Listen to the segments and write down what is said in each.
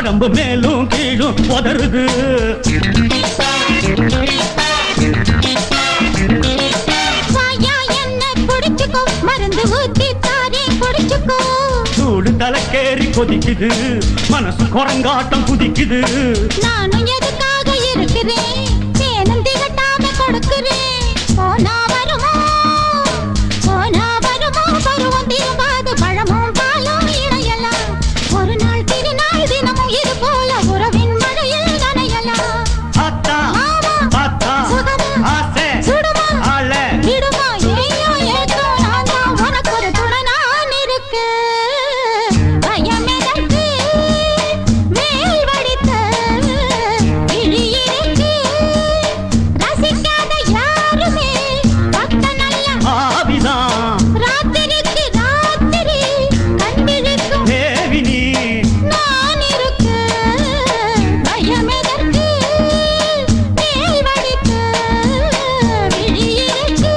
உடம்பு மேலும் கீழும் உதறுது. மருந்து ஊத்தி தாரே குடிச்சுக்கோ. சூடு தலைக்கேறி கொதிக்குது, மனசு குரங்காட்டம் குதிக்குது. நானும் எதுக்காக இருக்கிறேன், சேனம் திகட்டாம கொடுக்கிறேன். போனா வருமோ பருவம் திரும்பாது, பழமும் பாலும் இணையலாம். ஒரு நாள் திருநாள் தினமும் இது போல உறவின் மழையில் நனையலாம். ஆத்தா பாத்தா ஆசை சுடுமா ஆள விடுமா ஏயோ ஏதோ நான் தான் உனக்கு ஒரு துணை நான் இருக்கு. பயம் எதற்கு மேல் வடித்த விழி இருக்கு. ரசிக்காத யாருமே பக்த நல்ல ஆவிதான் ராத்திரிக்கு ராத்திரி கண்டிருக்கும் தேவினி. நான் இருக்கு. பயம் எதற்கு மேல் வடித்த விழி இருக்கு.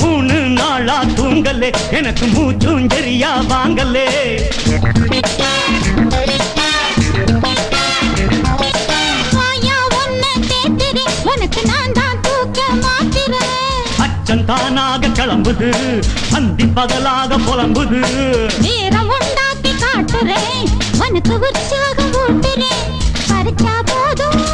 மூணு நாளா தூங்கலே, எனக்கு மூச்சும் சரியா வாங்கலே. வாயா உன்னை தேத்துறேன், உனக்கு நான் தான் தூக்க மாத்துறேன். அச்சம் தானாக கிளம்புது, அந்தி பகலாக புலம்புது. வீரம் உண்டாக்கி காட்டுறேன், உனக்கு உற்சாகம் ஊட்டுறேன். பறிச்சா போதும்